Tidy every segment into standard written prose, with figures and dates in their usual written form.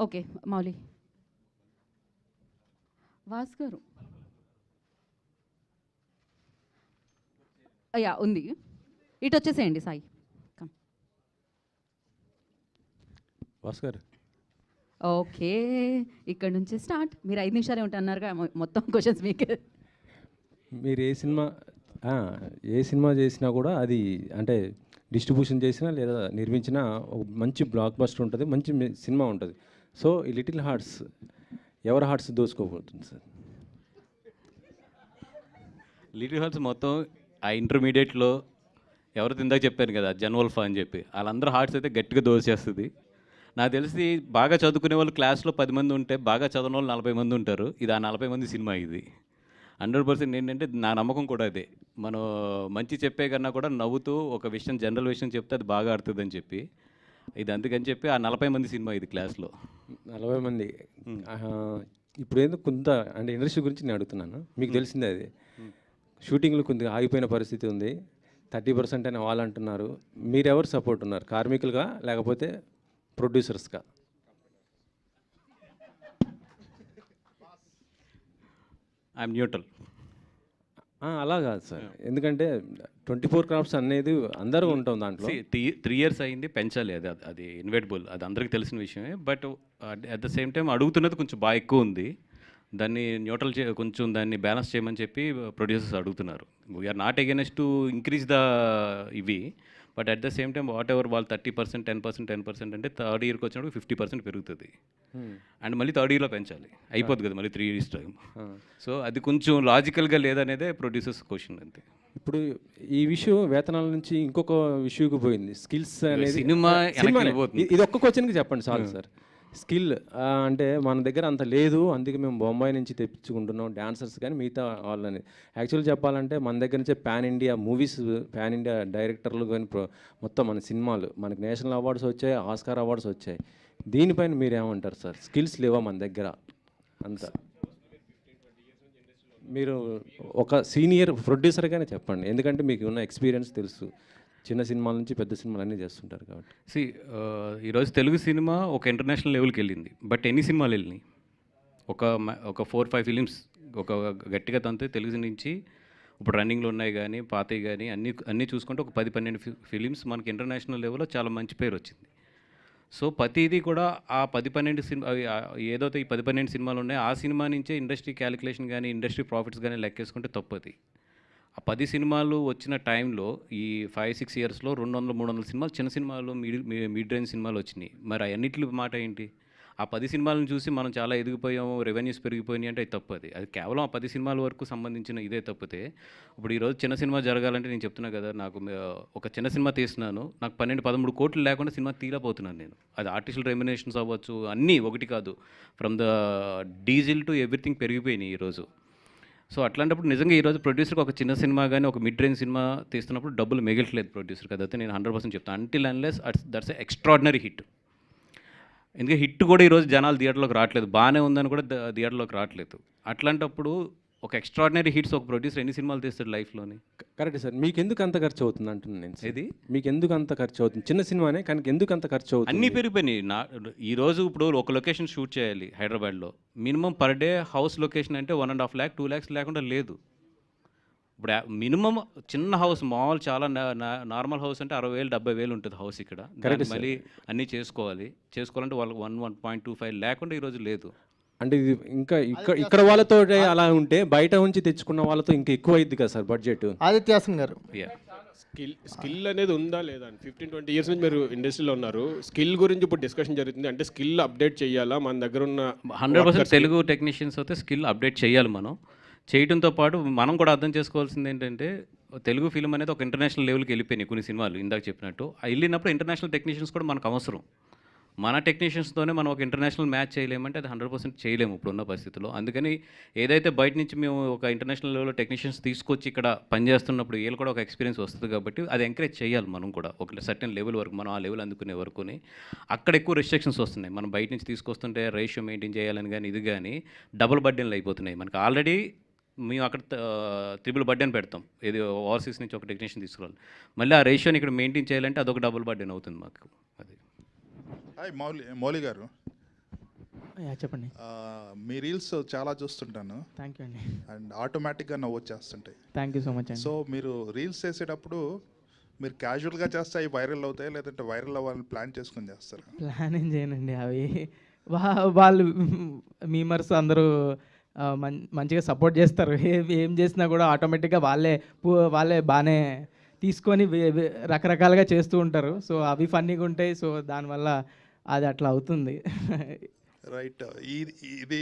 Okay Mouli. Was గారు yeah ఉంది. ఇటు వచ్చేసేయండి సాయి. కమ్. భాస్కర్ ఓకే, ఇక్కడ నుంచి స్టార్ట్. మీరు 5 నిమిషాలే ఉంటున్నారుగా, మొత్తం క్వశ్చన్స్ మీకే. మీరు ఏ సినిమా చేసినా కూడా అది అంటే డిస్ట్రిబ్యూషన్ చేసినా లేదా నిర్మించినా ఒక మంచి బ్లాక్ బస్టర్ ఉంటుంది, మంచి సినిమా ఉంటుంది. సో ఈ లిటిల్ హార్ట్స్ ఎవరి హార్ట్స్ దోచుకోబోతుంది సార్? లిటిల్ హార్ట్స్ మొత్తం ఆ ఇంటర్మీడియట్లో ఎవరితో ఇందాక చెప్పాను కదా జన్వల్ఫా అని చెప్పి, వాళ్ళందరూ హార్ట్స్ అయితే గట్టిగా దోచేస్తుంది. నాకు తెలిసి బాగా చదువుకునే వాళ్ళు క్లాస్లో 10 మంది ఉంటే బాగా చదవని వాళ్ళు 40 మంది ఉంటారు. ఇది ఆ 40 మంది సినిమా ఇది. 100% ఏంటంటే నా నమ్మకం కూడా అదే. మనం మంచి చెప్పే కన్నా కూడా నవ్వుతూ ఒక విషయం, జనరల్ విషయం చెప్తే అది బాగా ఆడుతుందని చెప్పి, ఇది అందుకని చెప్పి ఆ 40 మంది సినిమా ఇది క్లాస్లో. 40 మంది. ఇప్పుడు ఏదో కొంత అంటే ఇండస్ట్రీ గురించి నేను అడుగుతున్నాను, మీకు తెలిసిందే అది. షూటింగ్లు కొద్దిగా ఆగిపోయిన పరిస్థితి ఉంది, 30% అని వాళ్ళు అంటున్నారు. మీరెవరు సపోర్ట్ ఉన్నారు, కార్మికులుగా లేకపోతే ప్రొడ్యూసర్స్గా? I'm neutral. అలా కాదు సార్, ఎందుకంటే 24 క్రాఫ్ట్స్ అనేది అందరూ ఉంటాం దాంట్లో. 3 years అయింది, పెంచాలి. అది ఇన్వెటబుల్, అది అందరికీ తెలిసిన విషయమే. But at the same time అడుగుతున్నది కొంచెం బాగా ఎక్కువ ఉంది. దాన్ని న్యూట్రల్ కొంచెం దాన్ని బ్యాలెన్స్ చేయమని చెప్పి ప్రొడ్యూసర్స్ అడుగుతున్నారు. We're not against to increase the ఇవి, but at the same time whatever వాళ్ళు 30%, 10% అంటే థర్డ్ ఇయర్కి వచ్చినప్పుడు 50% పెరుగుతుంది. అండ్ మళ్ళీ థర్డ్ ఇయర్లో పెంచాలి, అయిపోద్ది కదా మళ్ళీ 3 years టైం. సో అది కొంచెం లాజికల్గా లేదనేదే ప్రొడ్యూసర్స్ క్వశ్చన్ అంతే. ఇప్పుడు ఈ విషయం వేతనాల నుంచి ఇంకొక విషయంకి పోయింది, స్కిల్స్ అనేది. సినిమా ఇది ఒక్క క్వశ్చన్కి చెప్పండి చాలు సార్. స్కిల్ అంటే మన దగ్గర అంత లేదు, అందుకే మేము బొంబాయి నుంచి తెప్పించుకుంటున్నాం డాన్సర్స్ కానీ మిగతా వాళ్ళని. యాక్చువల్ చెప్పాలంటే మన దగ్గర నుంచే pan India movies, pan India డైరెక్టర్లు కానీ మొత్తం మన సినిమాలు మనకి నేషనల్ అవార్డ్స్ వచ్చాయి, ఆస్కార్ అవార్డ్స్ వచ్చాయి. దీనిపైన మీరు ఏమంటారు సార్? స్కిల్స్ లేవా మన దగ్గర అంతా? మీరు ఒక సీనియర్ ప్రొడ్యూసర్గానే చెప్పండి, ఎందుకంటే మీకు ఉన్న ఎక్స్పీరియన్స్ తెలుసు, చిన్న సినిమాల నుంచి పెద్ద సినిమాలు అన్నీ చేస్తుంటారు కాబట్టి. ఈరోజు తెలుగు సినిమా ఒక ఇంటర్నేషనల్ లెవెల్కి వెళ్ళింది. బట్ ఎన్ని సినిమాలు వెళ్ళినాయి? ఒక 4-5 ఫిలిమ్స్ ఒక గట్టిగా తంతే తెలుగు నుంచి ఇప్పుడు రన్నింగ్లో ఉన్నాయి కానీ పాతవి కానీ అన్నీ చూసుకుంటే ఒక 10-12 ఫిలిమ్స్ మనకి ఇంటర్నేషనల్ లెవెల్లో చాలా మంచి పేరు వచ్చింది. సో ప్రతిదీ కూడా ఆ 10-12 సినిమా, ఏదైతే ఈ 10-12 సినిమాలు ఉన్నాయో ఆ సినిమా నుంచే ఇండస్ట్రీ క్యాలిక్యులేషన్ కానీ ఇండస్ట్రీ ప్రాఫిట్స్ కానీ లెక్కేసుకుంటే తప్పది. ఆ 10 సినిమాలు వచ్చిన టైంలో ఈ 5-6 ఇయర్స్లో 200-300 సినిమాలు చిన్న సినిమాలు, మిడ్ రేంజ్ సినిమాలు వచ్చినాయి. మరి అన్నిటి మాట ఏంటి? ఆ 10 సినిమాలను చూసి మనం చాలా ఎదిగిపోయాము, రెవెన్యూస్ పెరిగిపోయినాయి అంటే అది తప్పది. అది కేవలం ఆ 10 సినిమాల వరకు సంబంధించిన ఇదే తప్పితే, ఇప్పుడు ఈరోజు చిన్న సినిమా జరగాలంటే నేను చెప్తున్నా కదా, నాకు ఒక చిన్న సినిమా తీస్తున్నాను, నాకు 12-13 కోట్లు లేకుండా సినిమా తీయలేకపోతున్నాను నేను. అది ఆర్టిఫిషియల్ రెమ్యునేషన్స్ అవ్వచ్చు, అన్నీ ఒకటి కాదు, from the diesel to everything పెరిగిపోయినాయి ఈరోజు. సో అట్లాంటప్పుడు నిజంగా ఈరోజు ప్రొడ్యూసర్కి ఒక చిన్న సినిమా కానీ ఒక మిడ్ రేంజ్ సినిమా తీస్తున్నప్పుడు డబ్బులు మిగలట్లేదు ప్రొడ్యూసర్కి. అదైతే నేను 100% చెప్తాను. Until unless that's extraordinary hit. ఎందుకంటే హిట్ కూడా ఈరోజు జనాలు థియేటర్లోకి రావట్లేదు, బాగానే ఉందని కూడా థియేటర్లోకి రావట్లేదు. అట్లాంటప్పుడు ఒక ఎక్స్ట్రాడినరీ హిట్స్ ఒక ప్రొడ్యూసర్ ఎన్ని సినిమాలు తీస్తాడు లైఫ్లోని? Correct sir. మీకు ఎందుకు అంత ఖర్చు అవుతుంది అంటున్నాను నేను. ఇది మీకు ఎందుకు అంత ఖర్చు అవుతుంది? చిన్న సినిమానే కానీ ఎందుకు అంత ఖర్చు అవుతుంది? అన్నీ పెరిగిపోయినాయి. ఈరోజు ఇప్పుడు ఒక లొకేషన్ షూట్ చేయాలి హైదరాబాద్లో, minimum per day house location అంటే 1.5 lakh 2 lakhs లేకుండా లేదు. ఇప్పుడు మినిమం చిన్న హౌస్ మామూలు చాలా నార్మల్ హౌస్ అంటే 60,000 70,000 ఉంటుంది హౌస్ ఇక్కడ. మళ్ళీ అన్నీ చేసుకోవాలంటే వాళ్ళకి 1.25 లేకుండా ఈరోజు లేదు. అంటే ఇది ఇంకా ఇక్కడ వాళ్ళతో అలా ఉంటే బయట నుంచి తెచ్చుకున్న వాళ్ళతో ఇంకా ఎక్కువ అయింది కదా సార్ బడ్జెట్. ఆదిత్యాసన్ గారు, స్కిల్ అనేది ఉందా లేదా అని 15-20 years నుంచి మీరు ఇండస్ట్రీలో ఉన్నారు. స్కిల్ గురించి ఇప్పుడు డిస్కషన్ జరుగుతుంది, అంటే స్కిల్ అప్డేట్ చేయాలా? మన దగ్గర ఉన్న 100% తెలుగు టెక్నీషియన్స్ అయితే స్కిల్ అప్డేట్ చేయాలి. మనం చేయడంతో పాటు మనం కూడా అర్థం చేసుకోవాల్సింది ఏంటంటే, తెలుగు ఫిల్మ్ అనేది ఒక ఇంటర్నేషనల్ లెవెల్కి వెళ్ళిపోయినాయి కొన్ని సినిమాలు ఇందాక చెప్పినట్టు. వెళ్ళినప్పుడు ఇంటర్నేషనల్ టెక్నీషియన్స్ కూడా మనకు అవసరం. మన టెక్నీషియన్స్తోనే మనం ఒక ఇంటర్నేషనల్ మ్యాచ్ చేయలేమంటే అది 100% చేయలేము ఇప్పుడున్న పరిస్థితుల్లో. అందుకని ఏదైతే బయట నుంచి మేము ఒక ఇంటర్నేషనల్ లెవెల్లో టెక్నీషియన్స్ తీసుకొచ్చి ఇక్కడ పనిచేస్తున్నప్పుడు వీళ్ళు కూడా ఒక ఎక్స్పీరియన్స్ వస్తుంది కాబట్టి అది ఎంకరేజ్ చేయాలి మనం కూడా ఒక సర్టెన్ లెవెల్ వరకు, మనం ఆ లెవెల్ అందుకునే వరకుని. అక్కడ ఎక్కువ రెస్ట్రిక్షన్స్ వస్తున్నాయి. మనం బయట నుంచి తీసుకొస్తుంటే రేషియో మెయింటైన్ చేయాలని కానీ ఇది కానీ డబుల్ బర్డెన్లు అయిపోతున్నాయి మనకి. ఆల్రెడీ మేము అక్కడ 3 బర్డెన్ పెడతాం, ఇది ఓవర్సీస్ నుంచి ఒక టెక్నీషియన్ తీసుకురావాలి, మళ్ళీ ఆ రేషియోని ఇక్కడ మెయింటైన్ చేయాలంటే అదొక డబుల్ బర్డెన్ అవుతుంది మాకు. అది హాయ్ మౌలి గారు, చెప్పండి. మీ రీల్స్ చాలా చూస్తుంటాను థ్యాంక్ యూ అండి. అండ్ ఆటోమేటిక్గా నవ్వు వచ్చేస్తుంటాయి. థ్యాంక్ యూ సో మచ్ అండి. సో మీరు రీల్స్ చేసేటప్పుడు మీరు క్యాజువల్గా చేస్తే అవి వైరల్ అవుతాయి, లేదంటే వైరల్ అవ్వాలని ప్లాన్ చేసుకొని చేస్తారు? ప్లాన్ ఏం చేయనండి. అవి వాళ్ళు మీమర్స్ అందరూ మంచిగా సపోర్ట్ చేస్తారు. ఏం చేసినా కూడా ఆటోమేటిక్గా వాళ్ళే బాగానే తీసుకొని రకరకాలుగా చేస్తూ ఉంటారు. సో అవి ఫన్నీగా ఉంటాయి. సో దానివల్ల అది అట్లా అవుతుంది. రైట్. ఇది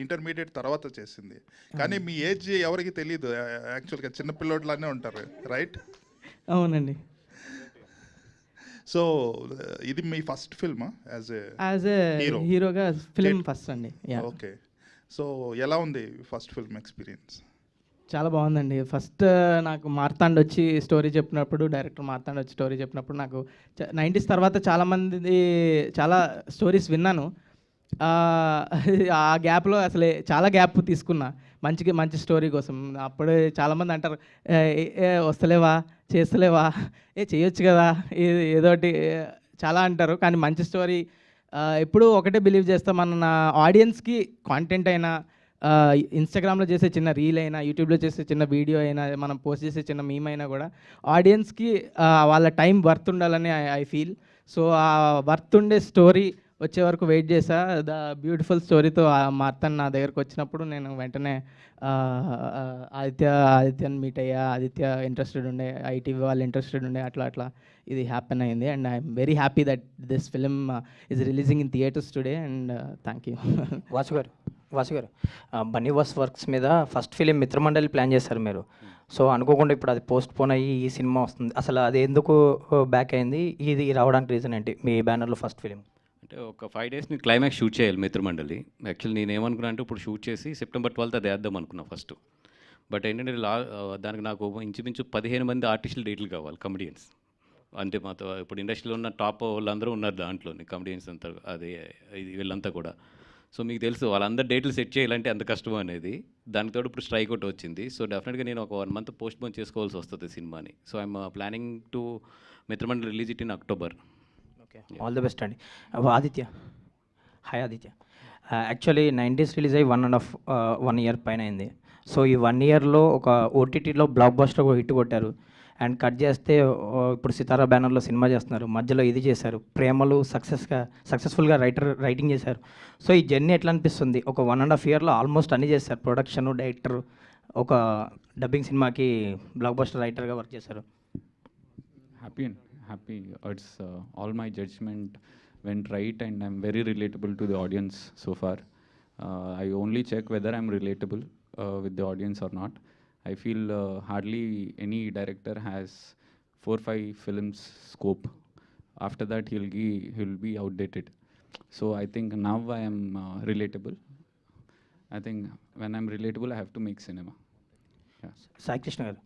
ఇంటర్మీడియట్ తర్వాత చేసింది, కానీ మీ ఏజ్ ఎవరికి తెలియదు. యాక్చువల్గా చిన్నపిల్లోడ్లానే ఉంటారు, రైట్? అవునండి. సో ఇది మీ ఫస్ట్ ఫిల్మా యాజ్ ఏ హీరోగా ఫిలిం ఫస్ట్ అండి. ఓకే. సో ఎలా ఉంది ఫస్ట్ ఫిల్మ్ ఎక్స్పీరియన్స్? చాలా బాగుందండి. ఫస్ట్ నాకు మార్తాండ్ వచ్చి స్టోరీ చెప్పినప్పుడు, డైరెక్టర్ మార్తాండ్ వచ్చి స్టోరీ చెప్పినప్పుడు నాకు 90s తర్వాత చాలా స్టోరీస్ విన్నాను. ఆ గ్యాప్లో అసలే చాలా గ్యాప్ తీసుకున్నా మంచి స్టోరీ కోసం. అప్పుడే చాలామంది అంటారు, వస్తలేవా, చేస్తలేవా, చేయొచ్చు కదా, ఏదోటి చాలా అంటారు. కానీ మంచి స్టోరీ ఎప్పుడూ ఒకటే బిలీవ్ చేస్తాం, మన ఆడియన్స్కి కాంటెంట్ అయినా, ఇన్స్టాగ్రామ్లో చేసే చిన్న రీల్ అయినా, యూట్యూబ్లో చేసే చిన్న వీడియో అయినా, మనం పోస్ట్ చేసే చిన్న మీమ్ అయినా కూడా ఆడియన్స్కి వాళ్ళ టైం వర్త్ ఉండాలని ఐ ఫీల్. సో ఆ వర్త్ ఉండే స్టోరీ వచ్చే వరకు వెయిట్ చేసా. ద బ్యూటిఫుల్ స్టోరీతో మార్తన్ నా దగ్గరకు వచ్చినప్పుడు నేను వెంటనే ఆదిత్యని మీట్ అయ్యా. ఆదిత్య ఇంట్రెస్టెడ్ ఉండే, ఐటీవీ వాళ్ళు ఇంట్రెస్టెడ్ ఉండే, అట్లా ఇది హ్యాపెన్ అయింది. And I'm very happy that this film is releasing in theatres today. And thank you. Vasu గారు బన్నీ వాస్ వర్క్స్ మీద ఫస్ట్ ఫిలిం మిత్రమండలి ప్లాన్ చేశారు మీరు. సో అనుకోకుండా ఇప్పుడు అది పోస్ట్ పోన్ అయ్యి ఈ సినిమా వస్తుంది. అసలు అది ఎందుకు బ్యాక్ అయింది, ఇది రావడానికి రీజన్ ఏంటి మీ బ్యానర్లో ఫస్ట్ ఫిలిం? అంటే ఒక 5 days నేను క్లైమాక్స్ షూట్ చేయాలి మిత్రమండలి. యాక్చువల్లీ నేను ఏమనుకున్నా అంటే ఇప్పుడు షూట్ చేసి September 12th అది వేద్దాం అనుకున్నా ఫస్ట్. బట్ ఏంటంటే దానికి నాకు ఇంచుమించు 15 మంది ఆర్టిస్టులు డేట్లు కావాలి, కమెడియన్స్. అంటే మాతో ఇప్పుడు ఇండస్ట్రీలో ఉన్న టాప్ వాళ్ళందరూ ఉన్నారు దాంట్లోని, కమెడియన్స్ అంతా, అదే వీళ్ళంతా కూడా. సో మీకు తెలుసు వాళ్ళందరూ డేట్లు సెట్ చేయాలంటే ఎంత కష్టం అనేది. దానితో ఇప్పుడు స్ట్రైక్ అవుట్ వచ్చింది. సో డెఫినెట్గా నేను ఒక 1 month పోస్ట్ పోన్ చేసుకోవాల్సి వస్తుంది సినిమాని. So I'm planning to Mitra Mandali release it in October. Okay, all the best అండి. Aditya, hi Aditya. Actually 90s release అయ్యి 1 year పైన అయింది. సో ఈ 1 yearలో ఒక ఓటీటీలో బ్లాక్ బస్టర్ హిట్ కొట్టారు. అండ్ కట్ చేస్తే ఇప్పుడు సితారా బ్యానర్లో సినిమా చేస్తున్నారు, మధ్యలో ఇది చేశారు, ప్రేమలు సక్సెస్ఫుల్గా రైటింగ్ చేశారు. సో ఈ జర్నీ ఎట్లా అనిపిస్తుంది? ఒక 1.5 yearలో ఆల్మోస్ట్ అన్నీ చేశారు, ప్రొడక్షన్, డైరెక్టర్, ఒక డబ్బింగ్ సినిమాకి బ్లాక్ బస్టర్ రైటర్గా వర్క్ చేశారు. Happy. It's all my judgment went right and I'm very relatable to the audience so far. I only check whether I'm relatable with the audience or not. I feel hardly any director has 4-5 films scope. After that he'll be outdated. So I think now I am relatable. I think when I'm relatable I have to make cinema. Yeah. Sai Krishna గారు,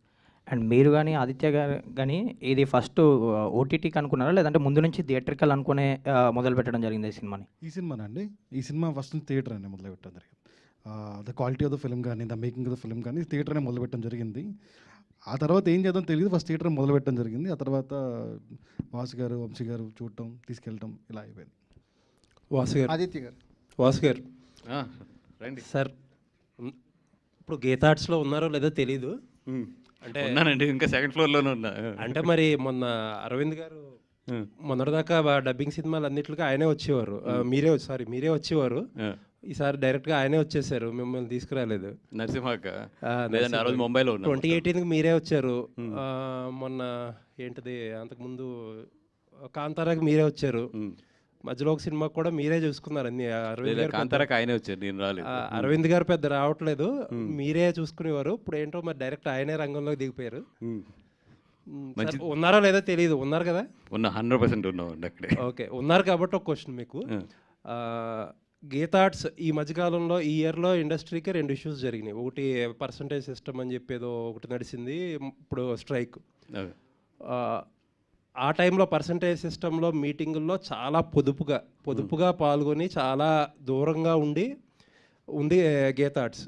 and మీరు కానీ ఆదిత్య గారు కానీ ఇది first ఓటీటీకి అనుకున్నారా, లేదంటే ముందు నుంచి థియేటర్కల్ అనుకునే మొదలు పెట్టడం జరిగింది ఈ సినిమాని? ఈ సినిమానండి, ఈ సినిమా ఫస్ట్ థియేటర్ అని మొదలు పెట్టడం జరిగింది. The quality of the film కానీ, the making of the film కానీ థియేటర్ అనే మొదలు పెట్టడం జరిగింది. ఆ తర్వాత ఏం చేద్దాం తెలియదు, ఫస్ట్ థియేటర్ మొదలు పెట్టడం జరిగింది. ఆ తర్వాత వాసు గారు, వంశీ గారు చూడటం, తీసుకెళ్ళటం, ఇలా అయిపోయింది. వాసు గారు, ఆదిత్య గారు. వాసు గారు రండి సార్. ఇప్పుడు గీతార్ట్స్లో ఉన్నారో లేదో తెలీదు, అంటే ఉన్నానండి, ఇంకా 2nd floorలోనే ఉన్నా. అంటే మరి మొన్న అరవింద్ గారు మొన్నటిదాకా డబ్బింగ్ సినిమాలు అన్నిటికీ ఆయనే వచ్చేవారు, మీరే వచ్చేవారు. ఈసారి డైరెక్ట్గా ఆయనే వచ్చేసారు, మిమ్మల్ని తీసుకురాలేదు. నరసింహక్క లేదండి, ఆ రోజు ముంబైలో ఉన్నా. 2018కి మీరే వచ్చారు. మొన్న ఏంటిది అంతకుముందు కాంతారాకి మీరే వచ్చారు. మధ్యలో ఒక సినిమా కూడా మీరే చూసుకున్నారు అన్ని. అరవింద్ గారు, కాంతారాకి ఆయనే వచ్చారు, నేను రాలేదు. అరవింద్ గారు పెద్ద రావట్లేదు, మీరే చూసుకునేవారు. ఇప్పుడు ఏంటో మరి డైరెక్ట్ ఆయనే రంగంలోకి దిగిపోయారు. మంచి ఉన్నారో లేదో తెలియదు, ఉన్నారు కదా? ఉన్నా, 100% ఉన్నామండి అక్కడే. ఓకే, ఉన్నారు కాబట్టి ఒక క్వశ్చన్ మీకు. గీతార్ట్స్ ఈ మధ్యకాలంలో ఈ ఇయర్లో ఇండస్ట్రీకి 2 issues జరిగినాయి. ఒకటి పర్సంటేజ్ సిస్టమ్ అని చెప్పేదో ఒకటి నడిచింది, ఇప్పుడు స్ట్రైక్. ఆ టైంలో పర్సంటేజ్ సిస్టంలో మీటింగుల్లో చాలా పొదుపుగా పాల్గొని చాలా దూరంగా ఉంది గీతార్ట్స్.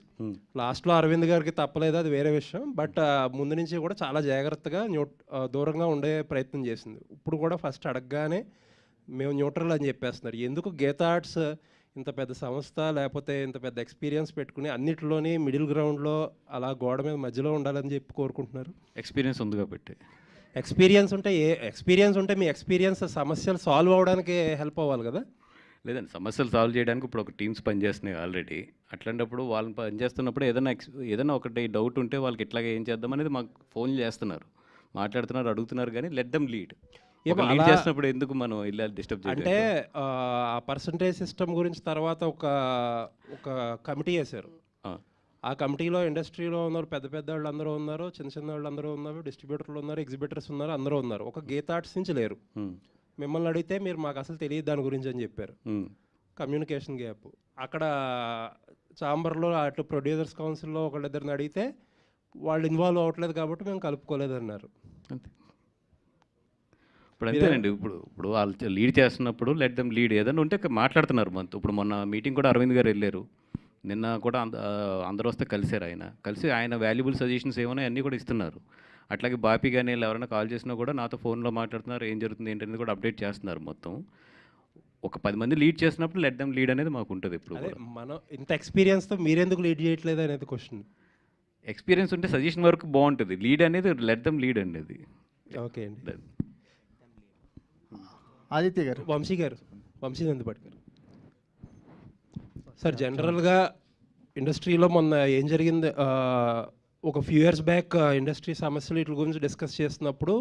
లాస్ట్లో అరవింద్ గారికి తప్పలేదు, అది వేరే విషయం. బట్ ముందు నుంచి కూడా చాలా జాగ్రత్తగా దూరంగా ఉండే ప్రయత్నం చేసింది. ఇప్పుడు కూడా ఫస్ట్ అడగగానే మేము న్యూట్రల్ అని చెప్పేస్తున్నారు. ఎందుకు గీతార్ట్స్ ఇంత పెద్ద సంస్థ లేకపోతే ఇంత పెద్ద ఎక్స్పీరియన్స్ పెట్టుకుని అన్నిటిలోని మిడిల్ గ్రౌండ్లో అలా గోడ మీద మధ్యలో ఉండాలని చెప్పి కోరుకుంటున్నారు? ఎక్స్పీరియన్స్ ఉంది కాబట్టి. ఎక్స్పీరియన్స్ ఉంటే మీ ఎక్స్పీరియన్స్ సమస్యలు సాల్వ్ అవ్వడానికి హెల్ప్ అవ్వాలి కదా? లేదండి, సమస్యలు సాల్వ్ చేయడానికి ఇప్పుడు ఒక టీమ్స్ పనిచేస్తున్నాయి ఆల్రెడీ. అట్లాంటప్పుడు వాళ్ళు పనిచేస్తున్నప్పుడు ఏదైనా ఒకటి డౌట్ ఉంటే వాళ్ళకి ఇట్లాగే ఏం చేద్దాం అనేది మాకు ఫోన్ చేస్తున్నారు, మాట్లాడుతున్నారు, అడుగుతున్నారు. కానీ లెట్ దెమ్ లీడ్. లీడ్ చేసినప్పుడు ఎందుకు మనం ఇలా డిస్టర్బ్ చేయాలి? అంటే ఆ పర్సంటేజ్ సిస్టమ్ గురించి తర్వాత ఒక కమిటీ వేశారు. ఆ కమిటీలో ఇండస్ట్రీలో ఉన్నారు, పెద్ద పెద్ద వాళ్ళు అందరూ ఉన్నారు, చిన్న చిన్న వాళ్ళు అందరూ ఉన్నారు, డిస్ట్రిబ్యూటర్లు ఉన్నారు, ఎగ్జిబిటర్స్ ఉన్నారు, అందరూ ఉన్నారు. ఒక గీత ఆర్ట్స్ నుంచి లేరు. మిమ్మల్ని అడిగితే మీరు మాకు అసలు తెలియదు దాని గురించి అని చెప్పారు. Communication gap. అక్కడ ఛాంబర్లో అటు ప్రొడ్యూసర్స్ కౌన్సిల్లో ఒకళ్ళిద్దరిని అడిగితే వాళ్ళు ఇన్వాల్వ్ అవ్వట్లేదు కాబట్టి మేము కలుపుకోలేదన్నారు. అంతే. ఇప్పుడు అంతేనండి. ఇప్పుడు వాళ్ళు లీడ్ చేస్తున్నప్పుడు లెట్ దెమ్ లీడ్. ఏదైనా ఉంటే మాట్లాడుతున్నారు మనతో. ఇప్పుడు మొన్న మీటింగ్ కూడా అరవింద్ గారు వెళ్ళారు, నిన్న కూడా అందరూ వస్తే కలిశారు. కలిసి ఆయన వాల్యుబుల్ సజెషన్స్ ఏమైనా అన్నీ కూడా ఇస్తున్నారు. అట్లాగే బాపీ కానీ ఎవరైనా కాల్ చేసినా కూడా నాతో ఫోన్లో మాట్లాడుతున్నారు, ఏం జరుగుతుంది ఏంటనేది కూడా అప్డేట్ చేస్తున్నారు. మొత్తం ఒక 10 మంది లీడ్ చేసినప్పుడు లెట్ దెమ్ లీడ్ అనేది మాకు ఉంటుంది. ఇప్పుడు మనం ఇంత ఎక్స్పీరియన్స్తో మీరెందుకు లీడ్ చేయట్లేదు అనేది క్వశ్చన్. ఎక్స్పీరియన్స్ ఉంటే సజెషన్ వరకు బాగుంటుంది, లీడ్ అనేది లెట్ దెమ్ లీడ్ అనేది. ఓకే అండి. ఆదిత్య గారు. వంశీ నందిపాటి గారు. సార్, జనరల్గా ఇండస్ట్రీలో మొన్న ఏం జరిగింది, ఒక ఫ్యూ ఇయర్స్ బ్యాక్ ఇండస్ట్రీ సమస్యలు వీటి గురించి డిస్కస్ చేస్తున్నప్పుడు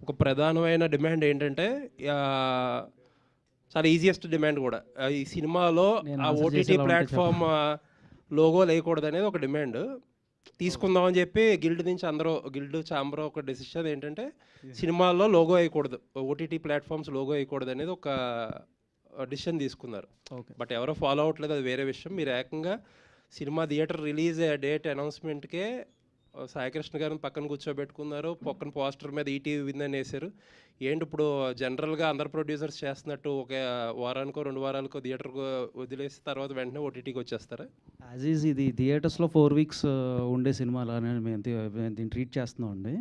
ఒక ప్రధానమైన డిమాండ్ ఏంటంటే, చాలా ఈజియెస్ట్ డిమాండ్ కూడా, ఈ సినిమాలో ఆ ఓటీటీ ప్లాట్ఫామ్ లోగో లేకూడదు అనేది ఒక డిమాండ్ తీసుకుందామని చెప్పి గిల్డ్ ఛాంబర్ ఒక డెసిషన్ ఏంటంటే సినిమాల్లో లోగో వేయకూడదు, ఓటీటీ ప్లాట్ఫామ్స్ లోగో వేయకూడదు అనేది ఒక డిసిషన్ తీసుకున్నారు. బట్ ఎవరో ఫాలో అవ్వట్లేదు, అది వేరే విషయం. మీరు ఏకంగా సినిమా థియేటర్ రిలీజ్ డేట్ అనౌన్స్మెంట్కే సాయికృష్ణ గారిని పక్కన కూర్చోబెట్టుకున్నారు, పక్కన పోస్టర్ మీద ఈటీవీ విన్ అని వేశారు. ఏంటి ఇప్పుడు జనరల్గా అందరు ప్రొడ్యూసర్స్ చేస్తున్నట్టు ఒక వారానికో 2 వారాలకో థియేటర్కు వదిలేసి తర్వాత వెంటనే ఓటీటీకి వచ్చేస్తారా? యాజ్ ఈజ్ ఇది థియేటర్స్లో 4 weeks ఉండే సినిమాలు అనేది మేము దీన్ని ట్రీట్ చేస్తున్నామండి.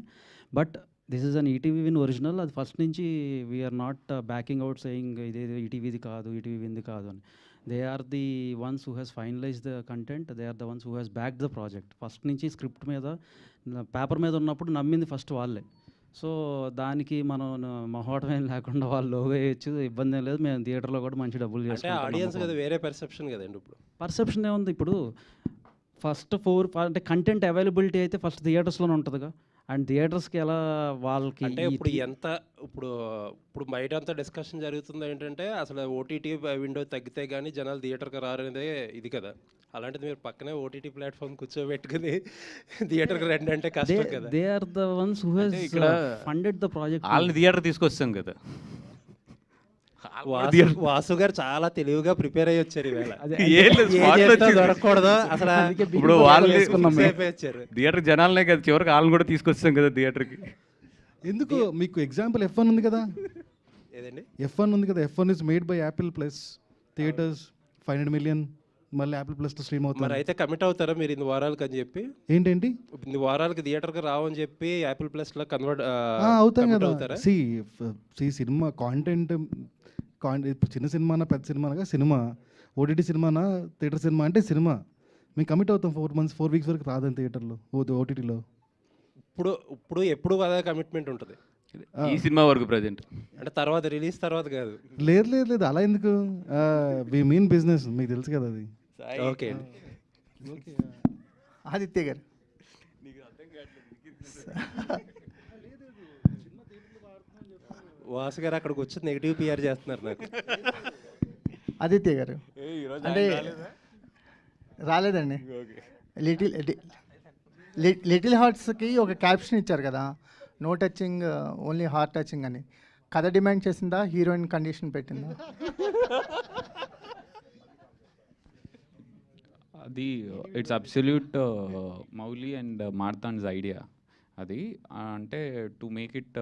But this is an ETV Win original. అది ఫస్ట్ నుంచి we're not backing out saying ఇది ఈటీవీది కాదు, ఈటీవీ విన్ది కాదు అని. They are the ones who has finalise the content, they are the ones who has back the project. First నుంచి script మీద పేపర్ మీద ఉన్నప్పుడు నమ్మింది ఫస్ట్ వాళ్ళే. సో దానికి మనం మొహమాటం ఏం లేకుండా వాళ్ళు లోగో వేయచ్చు, ఇబ్బంది ఏం లేదు. మేము థియేటర్లో కూడా మంచి డబ్బులు చేసుకుంటాం. ఆడియన్స్ కదా వేరే పర్సెప్షన్ కదండి. ఇప్పుడు పర్సెప్షన్ ఏముంది, ఇప్పుడు ఫస్ట్ 4 అంటే కంటెంట్ అవైలబిలిటీ అయితే ఫస్ట్ థియేటర్స్లోనే ఉంటుందిగా. అండ్ థియేటర్స్కి ఎలా వాళ్ళకి అంటే ఇప్పుడు బయట అంతా డిస్కషన్ జరుగుతుంది ఏంటంటే అసలు ఓటీటీ విండో తగ్గితే కానీ జనాలు థియేటర్కి రారనేదే ఇది కదా. అలాంటిది మీరు పక్కనే ఓటీటీ ప్లాట్ఫామ్ కూర్చోబెట్టుకుని థియేటర్కి రండి అంటే కష్టం కదా. They are the ones who has ఇక్కడ ఫండెడ్ ద ప్రాజెక్ట్. వాళ్ళని థియేటర్ తీసుకొస్తాం కదా. వాసు గారు చాలా తెలివిగా ప్రిపేర్ అయ్యి వచ్చారు ఈవేళ. దొరకకూడదు అసలు. ఇప్పుడు వాళ్ళు థియేటర్ జనాలనే కదా, చివరికి వాళ్ళని కూడా తీసుకొస్తాం కదా థియేటర్కి. ఎందుకు మీకు ఎగ్జాంపుల్ F1 ఉంది కదా. ఏదండి F1 ఉంది కదా. F1 is made by Apple plus theatres 500 million మళ్ళీ యాపిల్ ప్లస్లో స్ట్రీమ్ అవుతుంది. మరి అయితే కమిట్ అవుతారా మీరు ఇన్ని వారాలకి అని చెప్పి? ఏంటేంటి ఇన్ని వారాలకి థియేటర్కి రావని చెప్పి యాపిల్ ప్లస్లో కన్వర్ట్ అవుతాం కదా. సి సినిమా కాంటెంట్ ఇప్పుడు చిన్న సినిమానా పెద్ద సినిమానగా సినిమా, ఓటీటీ సినిమానా థియేటర్ సినిమా అంటే సినిమా. మేము కమిట్ అవుతాం 4 weeks వరకు రాదని థియేటర్లో ఓటీటీలో. ఇప్పుడు ఎప్పుడు అదే కమిట్మెంట్ ఉంటుంది ఈ సినిమా వరకు ప్రజెంట్. అంటే తర్వాత రిలీజ్ తర్వాత కాదు. లేదు అలా ఎందుకు, వి మీన్ బిజినెస్, మీకు తెలుసు కదా అది. ఓకే అండి. ఆదిత్య గారు. వాసు గారు అక్కడికి వచ్చి నెగిటివ్ పిఆర్ చేస్తున్నారు నాకు. ఆదిత్య గారు అంటే రాలేదండి. లిటిల్ హార్ట్స్కి ఒక క్యాప్షన్ ఇచ్చారు కదా, no touching only heart touching అని. కథ డిమాండ్ చేసిందా, హీరోయిన్ కండిషన్ పెట్టిందా? అది it's absolute Mouli and Marthand's idea అది. అంటే to make it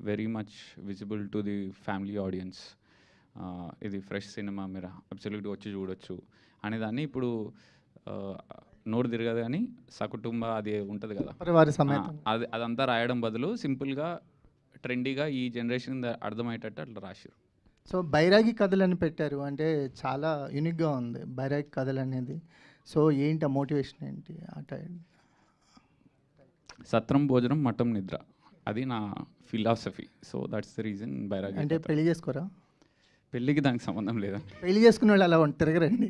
very much visible to the family audience. ఇది ఫ్రెష్ సినిమా, మీరు అబ్సల్యూట్గా వచ్చి చూడొచ్చు అనేదాన్ని. ఇప్పుడు నోరు తిరగదు కానీ సకుటుంబ అది ఉంటుంది కదా, అదంతా రాయడం బదులు సింపుల్గా ట్రెండీగా ఈ జనరేషన్ అర్థమయ్యేటట్టు అట్లా రాశారు. సో బైరాగి కథలు అని పెట్టారు, అంటే చాలా యూనిక్గా ఉంది బైరాగి కథలు అనేది. సో ఏంటి ఆ మోటివేషన్ ఏంటి ఆ టైం? సత్రం భోజనం మఠం నిద్ర, అది నా philosophy. So that's the reason బైరాగి. అంటే పెళ్లి చేసుకోరా? పెళ్ళికి దానికి సంబంధం లేదా? పెళ్లి చేసుకునే వాళ్ళు అలా తిరగరండి.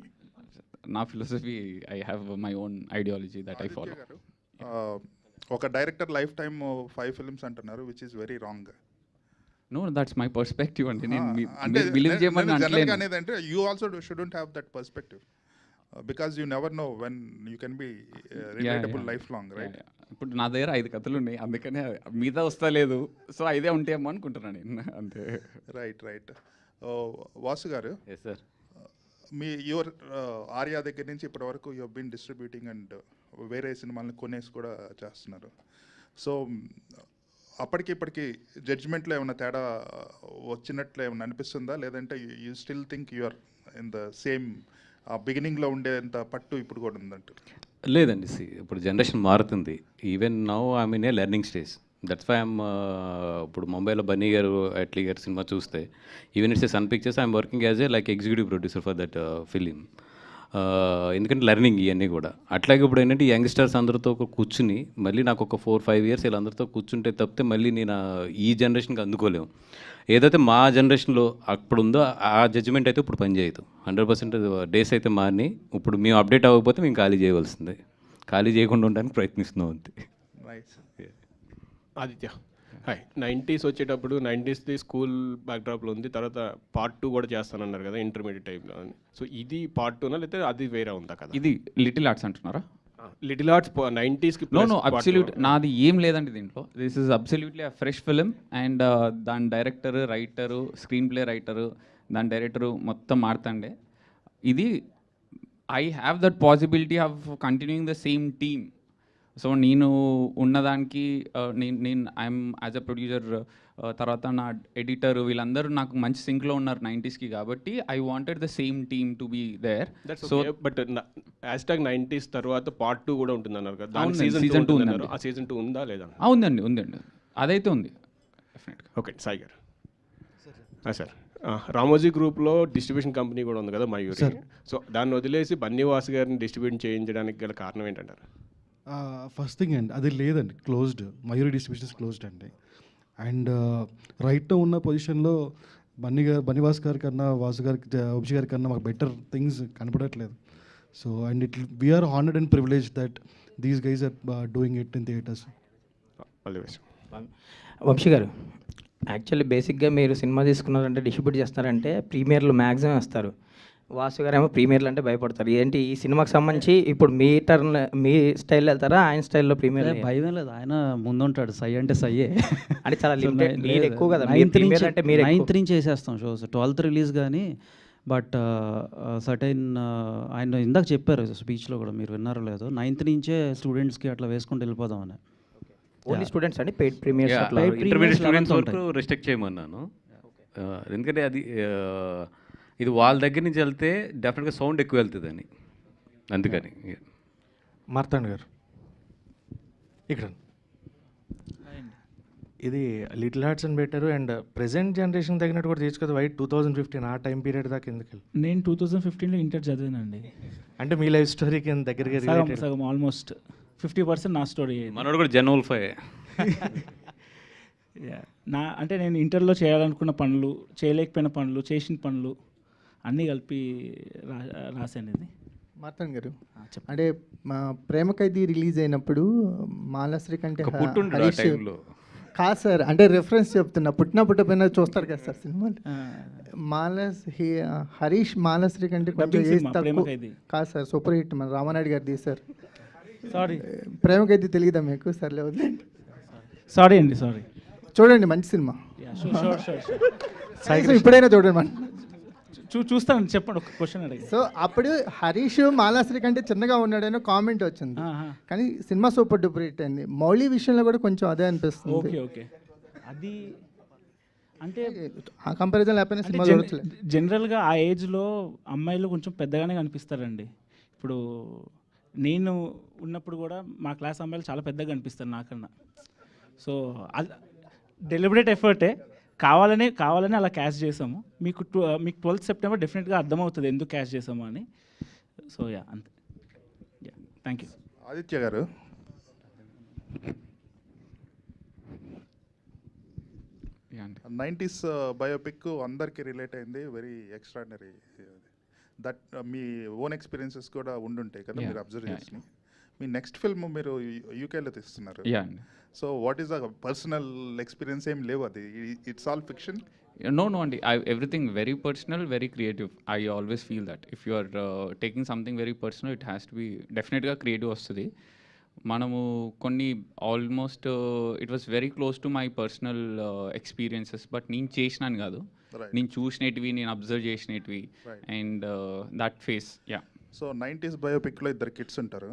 నా philosophy, I have my own ideology that I follow. ఒక డైరెక్టర్ లైఫ్ టైమ్ 5 ఫిల్మ్స్ అంటున్నారు, which is very wrong. No, that's my perspective అండి. నేను అంటే బిలీవ్ చేయమని జనరల్గా అనేది అంటే you also shouldn't have that perspective because you never know when you can be relatable life long, right? ఇప్పుడు నా దగ్గర 5 కథలు ఉన్నాయి, అందుకనే మిగతా వస్తా లేదు. సో 5 ఉంటాయేమో అనుకుంటున్నాను నేను, అంతే. Right. Vasu garu, yes sir. మీ యువర్ ఆర్యా దగ్గర నుంచి ఇప్పటి వరకు యూ బీన్ డిస్ట్రిబ్యూటింగ్ అండ్ వేరే సినిమాలను కొనేసి కూడా చేస్తున్నారు. సో అప్పటికి ఇప్పటికి జడ్జ్మెంట్లో ఏమైనా తేడా వచ్చినట్లు ఏమైనా అనిపిస్తుందా, లేదంటే you still think you're in the same బిగినింగ్లో ఉండేంత పట్టు ఇప్పుడు కూడా ఉందంటారు? లేదండి, ఇప్పుడు జనరేషన్ మారుతుంది. Even now I mean a learning stage. That's why I'm ఇప్పుడు ముంబైలో బన్నీ గారు, అట్లీ గారు సినిమా చూస్తే, even it's Sun Pictures, I'm working as a like executive producer for that film. ఎందుకంటే లెర్నింగ్ ఇవన్నీ కూడా. అట్లాగే ఇప్పుడు ఏంటంటే యంగ్స్టర్స్ అందరితో కూర్చుని మళ్ళీ నాకు ఒక 4-5 ఇయర్స్ వీళ్ళందరితో కూర్చుంటే తప్పితే మళ్ళీ నేను ఈ జనరేషన్కి అందుకోలేము. ఏదైతే మా జనరేషన్లో అప్పుడు ఉందో ఆ జడ్జిమెంట్ అయితే ఇప్పుడు పనిచేయదు. 100% డేస్ అయితే మారిని. ఇప్పుడు మేము అప్డేట్ అవ్వకపోతే మేము ఖాళీ చేయవలసిందే. ఖాళీ చేయకుండా ఉండడానికి ప్రయత్నిస్తున్నాం అంతే. ఆదిత్య, హాయ్. 90s వచ్చేటప్పుడు 90స్ది స్కూల్ బ్యాక్డ్రాప్లో ఉంది, తర్వాత పార్ట్ 2 కూడా చేస్తానన్నారు కదా ఇంటర్మీడియట్ టైంలో. సో ఇది పార్ట్ 2నా లేకపోతే అది వేరే ఉందా కదా? ఇది లిటిల్ ఆర్ట్స్ అంటున్నారా? లిటిల్ ఆర్ట్స్ 90స్కి. నో, అబ్సల్యూట్ నాది ఏం లేదండి దీంట్లో. This is absolutely a fresh film and దాని director, writer, screenplay writer, దాని డైరెక్టరు మొత్తం మారుతండే. ఇది I have that possibility of continuing the same team. So నేను ఉన్నదానికి నేను ఐఎమ్ యాజ్ అ ప్రొడ్యూసర్, తర్వాత నా ఎడిటర్, వీళ్ళందరూ నాకు మంచి సింక్లో ఉన్నారు 90స్కి. కాబట్టి I wanted the same team to be there. So but #90s తర్వాత పార్ట్ 2 కూడా ఉంటుంది అన్నారు కదా, సీజన్ 2 ఉందండి. ఆ సీజన్ 2 ఉందా లేదా? ఉందండి, అదైతే ఉంది డెఫినెట్గా. ఓకే, సాయి గారు. సార్, రామోజీ గ్రూప్లో డిస్ట్రిబ్యూషన్ కంపెనీ కూడా ఉంది కదా మయూరి. సో దాన్ని వదిలేసి బన్నీవాస్ గారిని డిస్ట్రిబ్యూట్ చేయించడానికి గల కారణం ఏంటంటారు? ఫస్ట్ థింగ్ అండి, అది లేదండి, క్లోజ్డ్. మయూరి డిస్ట్రిబ్యూషన్స్ క్లోజ్డ్ అండి. అండ్ రైట్లో ఉన్న పొజిషన్లో బన్నీవాస్ గారి కన్నా, వాసు గారికి, వంశీ గారి కన్నా మాకు బెటర్ థింగ్స్ కనపడట్లేదు. So and we're honoured and privilege that these guys are doing it in theatres. Vamshi garu, actually బేసిక్గా మీరు సినిమా తీసుకున్నారంటే, డిస్ట్రిబ్యూట్ చేస్తున్నారంటే ప్రీమియర్లు మ్యాక్సిమం వేస్తారు. వాసు గారు ఏమో ప్రీమియర్లు అంటే భయపడతారు. ఏంటి ఈ సినిమాకి సంబంధించి ఇప్పుడు మీ టర్న్, మీ స్టైల్లో వెళ్తారా, ఆయన స్టైల్లో ప్రీమియర్? భయం లేదు, ఆయన ముందుంటాడు. సై అంటే సయ్యే అంటే చాలా లిమిటెడ్, మీరు ఎక్కువ కదా. 9th నుంచి వేసేస్తాం షోస్. 12th రిలీజ్ కానీ. బట్ సర్టైన్ ఆయన ఇందాక చెప్పారు స్పీచ్లో కూడా, మీరు విన్నారో లేదో, 9th నుంచే స్టూడెంట్స్కి అట్లా వేసుకుంటూ వెళ్ళిపోదామని. ఓన్లీ స్టూడెంట్స్ అండి, పెయిడ్ ప్రీమియర్స్ ఇంటర్మీడియట్ స్టూడెంట్స్ వరకు రిస్ట్రిక్ట్ చేయమన్నాను. ఎందుకంటే అది ఇది వాళ్ళ దగ్గర నుంచి వెళ్తే డెఫినెట్గా సౌండ్ ఎక్కువ వెళ్తుందని, అందుకని. మార్తాండ్ గారు ఇక్కడ, ఇది లిటిల్ హార్ట్స్ అని పెట్టారు అండ్ ప్రెసెంట్ జనరేషన్ తగినట్టు కూడా తీసుకోదు. 2015 ఆ టైం పీరియడ్ దాకా ఎందుకు వెళ్ళి? నేను 2015లో ఇంటర్ చదివానండి. అంటే మీ లైఫ్ స్టోరీకి దగ్గరగా సగం ఆల్మోస్ట్ 50% నా స్టోరీ. మనోడు కూడా జనవల్ఫై. అంటే నేను ఇంటర్లో చేయాలనుకున్న పనులు, చేయలేకపోయిన పనులు, చేసిన పనులు అన్నీ కలిపి రాశాను ఇది. మార్తాండ్ గారు, అంటే మా ప్రేమ ఖైదీ రిలీజ్ అయినప్పుడు మాలాశ్రీ కంటే హరీష్ కాదు సార్, అంటే రెఫరెన్స్ చెప్తున్నా, పుట్టిపోయినా చూస్తారు కదా సార్ సినిమాలు. హరీష్ మాలాశ్రీ కంటే కొంచెం ఏజ్ తక్కువ కాదు సార్. సూపర్ హిట్ మన రామానాయుడు గారు తీశారు. సారీ, ప్రేమ ఖైదీ తెలియదా మీకు? సర్లే వదిలేండి. సారీ అండి, సారీ. చూడండి, మంచి సినిమా. ఇప్పుడైనా చూడండి మనం. చూస్తాను, చెప్పండి. ఒక క్వశ్చన్ అడిగి. సో అప్పుడు హరీష్ మాలాశ్రీ కంటే చిన్నగా ఉన్నాడని కామెంట్ వచ్చింది, కానీ సినిమా సూపర్ డూపర్ హిట్ అయింది. మౌళి విషయంలో కూడా కొంచెం అదే అనిపిస్తుంది. ఓకే. అది అంటే ఆ కంపారిజన్ లేకపోయినా సినిమా జనరల్గా ఆ ఏజ్లో అమ్మాయిలు కొంచెం పెద్దగానే కనిపిస్తారండి. ఇప్పుడు నేను ఉన్నప్పుడు కూడా మా క్లాస్ అమ్మాయిలు చాలా పెద్దగా కనిపిస్తారు నాకన్నా. సో అది డెలిబరేట్ ఎఫర్టే, కావాలనే అలా క్యాష్ చేసాము. మీకు 12th సెప్టెంబర్ డెఫినెట్గా అర్థమవుతుంది ఎందుకు క్యాష్ చేసాము అని. సో యా, అంతే. Yeah, thank you. ఆదిత్య గారు, నైంటీస్ బయోపిక్ అందరికీ రిలేట్ అయింది, వెరీ ఎక్స్ట్రాడినరీ. దట్ మీ ఓన్ ఎక్స్పీరియన్సెస్ కూడా ఉండుంటాయి కదా, మీరు అబ్జర్వ్ చేసి. మీ నెక్స్ట్ ఫిల్మ్ మీరు యూకేలో తీస్తున్నారు. So what is the personal experience? ఏం లేవు, అది it's all fiction? No, Andy. Everything very personal, very creative. I always feel that if you are taking something very personal, it has to be definitely creative వస్తుంది. మనము కొన్ని almost it was very close to my personal experiences, but నేను చేసినాను కాదు, నేను చూసినవి, నేను observe చేసినవి, and that face. Yeah. So 90s బయోపిక్లో ఇద్దరు కిడ్స్ ఉంటారు,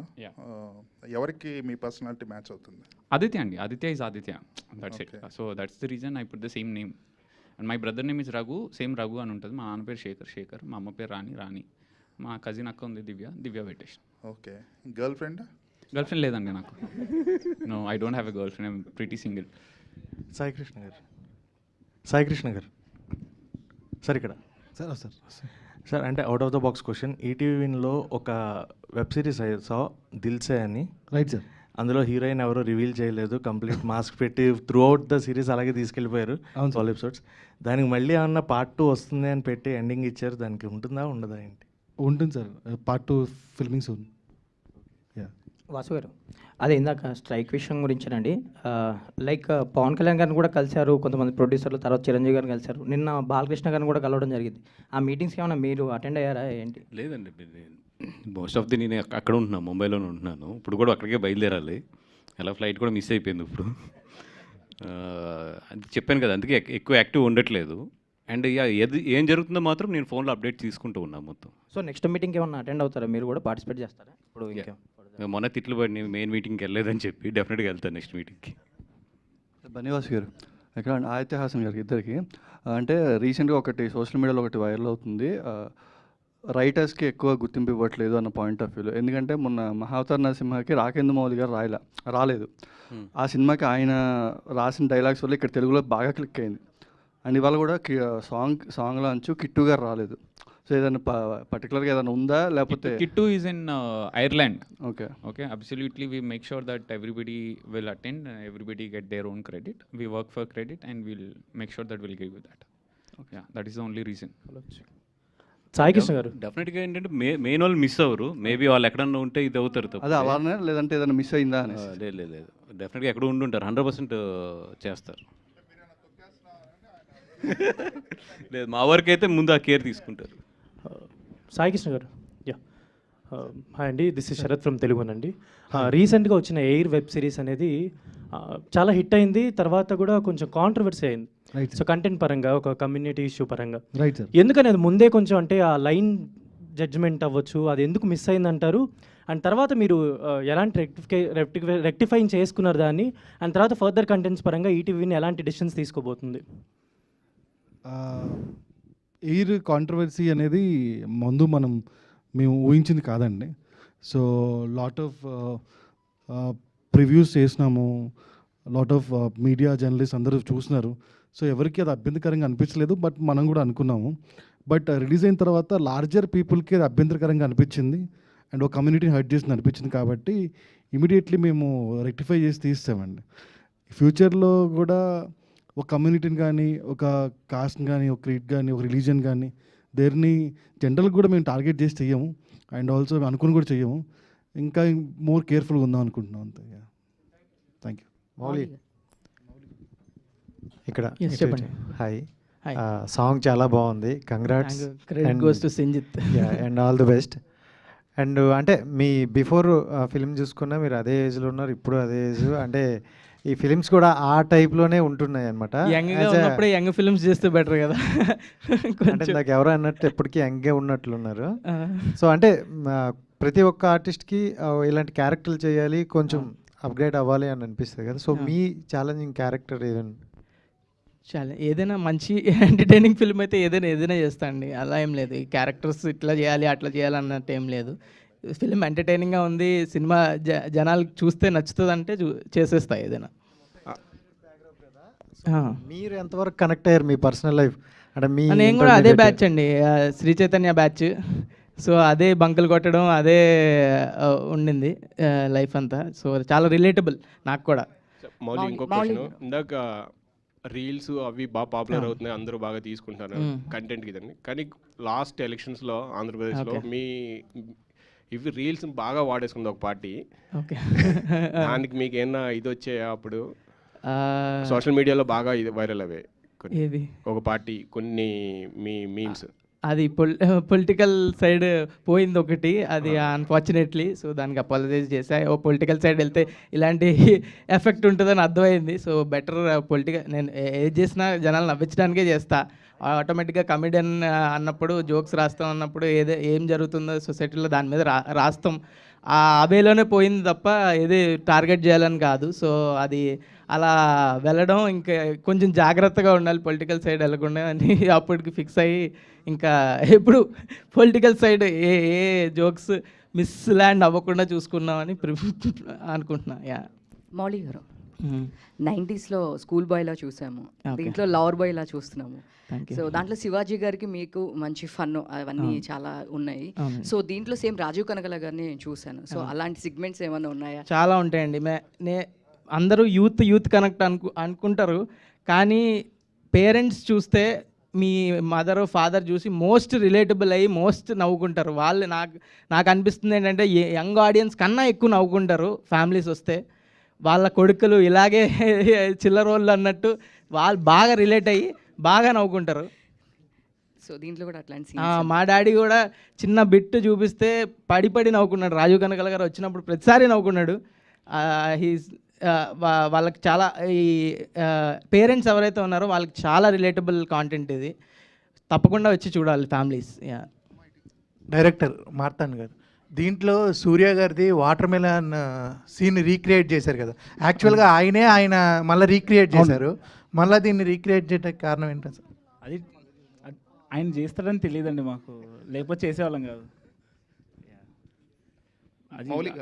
ఎవరికి మీ పర్సనాలిటీ మ్యాచ్ అవుతుంది? ఆదిత్య అండి. Aditya is Aditya, that's it. So that's the reason I put the same name. And my brother name is Raghu, same Raghu అని ఉంటుంది. మా నాన్న పేరు శేఖర్, మా అమ్మ పేరు రాణి, మా కజిన్ అక్క ఉంది దివ్య పెట్టేసి. ఓకే. గర్ల్ ఫ్రెండ్ లేదండి నాకు. No, I don't have a girlfriend, I'm pretty single. Sai Krishna గారు సార్, ఇక్కడ సార్ అంటే out of the box question. ETV విన్లో ఒక వెబ్ సిరీస్ సా దిల్సే అని, రైట్ సార్. అందులో హీరోయిన్ ఎవరో రివీల్ చేయలేదు, కంప్లీట్ మాస్క్ పెట్టి త్రూ అవుట్ ద సిరీస్ అలాగే తీసుకెళ్ళిపోయారు 12 ఎపిసోడ్స్. దానికి మళ్ళీ ఏమన్నా పార్ట్ 2 వస్తుంది అని పెట్టి ఎండింగ్ ఇచ్చారు, దానికి ఉంటుందా ఉండదా ఏంటి? ఉంటుంది sir, part 2 filming soon. Vasu గారు, అదే ఇందాక స్ట్రైక్ విషయం గురించేనండి. లైక్ పవన్ కళ్యాణ్ గారిని కూడా కలిశారు కొంతమంది ప్రొడ్యూసర్లు, తర్వాత చిరంజీవి గారిని కలిశారు, నిన్న బాలకృష్ణ గారిని కూడా కలవడం జరిగింది. ఆ మీటింగ్స్కి ఏమైనా మీరు అటెండ్ అయ్యారా ఏంటి? లేదండి, మోస్ట్ ఆఫ్ ది నేను అక్కడ ఉంటున్నాను, ముంబైలోనే ఉంటున్నాను. ఇప్పుడు కూడా అక్కడికే బయలుదేరాలి, ఎలా ఫ్లైట్ కూడా మిస్ అయిపోయింది ఇప్పుడు. అది చెప్పాను కదా, అందుకే ఎక్కువ యాక్టివ్ ఉండట్లేదు. అండ్ ఏం జరుగుతుందో మాత్రం నేను ఫోన్లో అప్డేట్ తీసుకుంటూ ఉన్నాను మొత్తం. సో నెక్స్ట్ మీటింగ్కి ఏమన్నా అటెండ్ అవుతారా, మీరు కూడా పార్టిసిపేట్ చేస్తారా? ఇప్పుడు మొన్న తిట్లు పడి మెయిన్ మీటింగ్కి వెళ్ళలేదని చెప్పి డెఫినెట్గా వెళ్తాను నెక్స్ట్ మీటింగ్కి. బనివాస్ గారు, ఇక్కడ ఆదిత్య హాసన్ గారికి ఇద్దరికి, అంటే రీసెంట్గా ఒకటి సోషల్ మీడియాలో ఒకటి వైరల్ అవుతుంది, రైటర్స్కి ఎక్కువ గుర్తింపు ఇవ్వట్లేదు అన్న పాయింట్ ఆఫ్ వ్యూలో. ఎందుకంటే మొన్న మహావతార్ నరసింహకి రాకేంద్ర మౌళి గారు రాలేదు. ఆ సినిమాకి ఆయన రాసిన డైలాగ్స్ వల్ల ఇక్కడ తెలుగులో బాగా క్లిక్ అయింది. అండ్ ఇవాళ కూడా సాంగ్లో అంచు కిట్టు గారు రాలేదు. సో ఏదైనా పర్టికులర్గా ఏదైనా ఉందా, లేకపోతే? Kittu is in Ireland. Okay. Absolutely we make sure that everybody will attend, everybody get their own credit. We work for credit and will make sure that will give you that. Okay, that is the only reason. Sai Krishna garu, డెఫినెట్గా ఏంటంటే main వాళ్ళు miss అవ్వరు, maybe వాళ్ళు ఎక్కడన్నా ఉంటే ఇది అవుతారు తప్ప. అదే అలానే, లేదంటే ఏదైనా మిస్ అయిందా అని? లేదు, డెఫినెట్గా ఎక్కడ ఉండుంటారు, 100% చేస్తారు. లేదు, మా వరకు అయితే ముందు ఆ కేర్ తీసుకుంటారు. సాయి కృష్ణ గారు, హాయ్ అండి, దిస్ ఇస్ శరత్ ఫ్రమ్ తెలుగునండి. రీసెంట్గా వచ్చిన ఎయిర్ వెబ్ సిరీస్ అనేది చాలా హిట్ అయింది, తర్వాత కూడా కొంచెం కాంట్రవర్సీ అయింది. సో కంటెంట్ పరంగా, ఒక కమ్యూనిటీ ఇష్యూ పరంగా, ఎందుకని అది ముందే కొంచెం అంటే ఆ లైన్ జడ్జ్మెంట్ అవ్వచ్చు, అది ఎందుకు మిస్ అయిందంటారు? అండ్ తర్వాత మీరు ఎలాంటి రెక్టిఫైన్ చేసుకున్నారు దాన్ని, అండ్ తర్వాత ఫర్దర్ కంటెంట్స్ పరంగా ఈటీవీని ఎలాంటి డెసిషన్స్ తీసుకోబోతుంది? ఎయిర్ కాంట్రవర్సీ అనేది ముందు మేము ఊహించింది కాదండి. సో లాట్ ఆఫ్ ప్రివ్యూస్ చేసినాము, లాట్ ఆఫ్ మీడియా జర్నలిస్ట్ అందరూ చూసినారు. సో ఎవరికి అది అభ్యంతరకరంగా అనిపించలేదు, బట్ మనం కూడా అనుకున్నాము. బట్ రిలీజ్ అయిన తర్వాత లార్జర్ పీపుల్కి అది అభ్యంతరకరంగా అనిపించింది, అండ్ ఒక కమ్యూనిటీని హర్ట్ చేసింది అనిపించింది. కాబట్టి ఇమీడియట్లీ మేము రెక్టిఫై చేసి తీస్తామండి. ఫ్యూచర్లో కూడా ఒక కమ్యూనిటీని కానీ, ఒక కాస్ట్ని కానీ, ఒక క్రీడ్ కానీ, ఒక రిలీజన్ కానీ, దేన్ని జనరల్గా కూడా మేము టార్గెట్ చేసి చెయ్యము, అండ్ ఆల్సో అనుకుని కూడా చెయ్యము. ఇంకా మోర్ కేర్ఫుల్గా ఉందాం అనుకుంటున్నాం అంతే. Thank you. మౌలి ఇక్కడ చెప్పండి. హాయ్, సాంగ్ చాలా బాగుంది, congrats and all the best. And అంటే మీ బిఫోర్ ఫిల్మ్ చూసుకున్నా మీరు అదే ఏజ్లో ఉన్నారు, ఇప్పుడు అదే ఏజ్, అంటే ఈ ఫిలిమ్స్ కూడా ఆ టైప్లోనే ఉంటున్నాయి అనమాట. యంగ్ ఫిల్మ్స్ చేస్తే బెటర్ కదా. అంటే నాకు ఎవరో అన్నట్టు ఎప్పటికీ యంగే ఉన్నట్లున్నారు. సో అంటే ప్రతి ఒక్క ఆర్టిస్ట్కి ఇలాంటి క్యారెక్టర్లు చేయాలి, కొంచెం అప్గ్రేడ్ అవ్వాలి అని అనిపిస్తుంది కదా. సో మీ ఛాలెంజింగ్ క్యారెక్టర్ ఏదైనా మంచి ఎంటర్టైనింగ్ ఫిల్మ్ అయితే ఏదైనా చేస్తా అండి, అలా ఏం లేదు. ఈ క్యారెక్టర్స్ ఇట్లా చేయాలి అట్లా చేయాలి అన్నట్టు ఏం లేదు. ఫిల్మ్ ఎంటర్టైనింగ్గా ఉంది, సినిమా జనాలు చూస్తే నచ్చుతుంది అంటే చేసేస్తా ఏదైనా. మీరు ఎంతవరకు కనెక్ట్ అయ్యారు మీ పర్సనల్ లైఫ్ అంటే మీ నేను కూడా అదే బ్యాచ్ అండి, శ్రీ చైతన్య బ్యాచ్. సో అదే బంకులు కొట్టడం అదే ఉండింది లైఫ్ అంతా. సో చాలా రిలేటబుల్ నాకు కూడా. మౌలి ఇంకో క్వశ్చన్, ఇందాక రీల్స్ అవి బాగా పాపులర్ అవుతున్నాయి, అందరూ బాగా తీసుకుంటున్నారు కంటెంట్కి ఇదని. కానీ లాస్ట్ ఎలక్షన్స్లో ఆంధ్రప్రదేశ్లో ఇవి రీల్స్ బాగా వాడేసుకుంది ఒక పార్టీ. దానికి మీకు ఏమన్నా ఇది వచ్చాయా అప్పుడు? సోషల్ మీడియాలో బాగా ఇది వైరల్ అవే ఒక పార్టీ కొన్ని మీ మీమ్స్. అది పొలిటికల్ సైడ్ పోయింది ఒకటి, అది అన్ఫార్చునేట్లీ. సో దానికి అపాలజైజ్ చేశా. ఓ పొలిటికల్ సైడ్ వెళ్తే ఇలాంటి ఎఫెక్ట్ ఉంటుందని అర్థమైంది. సో బెటర్ నేను ఏది చేసినా జనాలు నవ్వించడానికే చేస్తా. ఆటోమేటిక్గా కమెడియన్ అన్నప్పుడు జోక్స్ రాస్తాం అన్నప్పుడు ఏం జరుగుతుందో సొసైటీలో దాని మీద రాస్తాం. ఆ వేలోనే పోయింది తప్ప ఏది టార్గెట్ చేయాలని కాదు. సో అది అలా వెళ్ళడం, ఇంకా కొంచెం జాగ్రత్తగా ఉండాలి పొలిటికల్ సైడ్ వెళ్ళకుండా అని అప్పటికి ఫిక్స్ అయ్యి ఇంకా ఎప్పుడు పొలిటికల్ సైడ్ ఏ జోక్స్ మిస్ ల్యాండ్ అవ్వకుండా చూసుకున్నామని అనుకుంటున్నా. యా మౌలి గారు, 90స్లో స్కూల్ బాయ్లా చూసాము, దీంట్లో లవర్ బాయ్లా చూస్తున్నాము. సో దాంట్లో శివాజీ గారికి మీకు మంచి ఫన్ అవన్నీ చాలా ఉన్నాయి. సో దీంట్లో సేమ్ రాజీవ్ కనగల గారిని చూశాను. సో అలాంటి సిగ్మెంట్స్ ఏమైనా ఉన్నాయా? చాలా ఉంటాయండి. అందరూ యూత్ కనెక్ట్ అనుకుంటారు, కానీ పేరెంట్స్ చూస్తే మీ మదర్ ఫాదర్ చూసి మోస్ట్ రిలేటబుల్ అయ్యి మోస్ట్ నవ్వుకుంటారు. వాళ్ళు నాకు అనిపిస్తుంది ఏంటంటే యంగ్ ఆడియన్స్ కన్నా ఎక్కువ నవ్వుకుంటారు ఫ్యామిలీస్ వస్తే. వాళ్ళ కొడుకులు ఇలాగే చిల్లరోళ్ళు అన్నట్టు వాళ్ళు బాగా రిలేట్ అయ్యి బాగా నవ్వుకుంటారు. సో దీంట్లో కూడా అట్లాంటి మా డాడీ కూడా చిన్న బిట్ చూపిస్తే పడి నవ్వుకున్నాడు. రాజీవ్ కనగల గారు వచ్చినప్పుడు ప్రతిసారి నవ్వుకున్నాడు. వాళ్ళకి చాలా ఈ పేరెంట్స్ ఎవరైతే ఉన్నారో వాళ్ళకి చాలా రిలేటబుల్ కాంటెంట్ ఇది. తప్పకుండా వచ్చి చూడాలి ఫ్యామిలీస్. డైరెక్టర్ మార్తాండ్ గారు, దీంట్లో సూర్య గారిది వాటర్ మెలన్ సీన్ రీక్రియేట్ చేశారు కదా, యాక్చువల్గా ఆయన మళ్ళీ రీక్రియేట్ చేశారు. మళ్ళీ దీన్ని రీక్రియేట్ చేయడానికి కారణం ఏంటో సార్? అది ఆయన చేస్తారని తెలియదండి మాకు, లేకపోతే చేసేవాళ్ళం కాదు.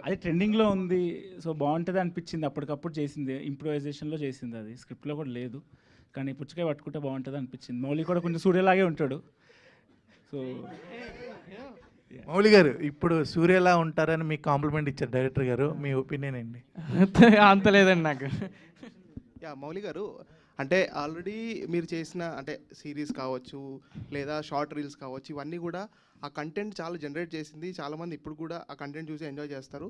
అది ట్రెండింగ్లో ఉంది, సో బాగుంటుంది అనిపించింది, అప్పటికప్పుడు చేసింది, ఇంప్రూవైజేషన్లో చేసింది. అది స్క్రిప్ట్లో కూడా లేదు, కానీ పుచ్చకాయ పట్టుకుంటే బాగుంటుంది అనిపించింది. మౌలి కూడా కొంచెం సూర్యలాగే ఉంటాడు. సో మౌలి గారు ఇప్పుడు సూర్యలా ఉంటారని మీకు కాంప్లిమెంట్ ఇచ్చారు డైరెక్టర్ గారు, మీ ఒపీనియన్ ఏంటి? అంత లేదండి నాకు. మౌలి గారు, అంటే ఆల్రెడీ మీరు చేసిన అంటే సిరీస్ కావచ్చు లేదా షార్ట్ రీల్స్ కావచ్చు, ఇవన్నీ కూడా ఆ కంటెంట్ చాలా జనరేట్ చేసింది. చాలామంది ఇప్పుడు కూడా ఆ కంటెంట్ చూసి ఎంజాయ్ చేస్తారు.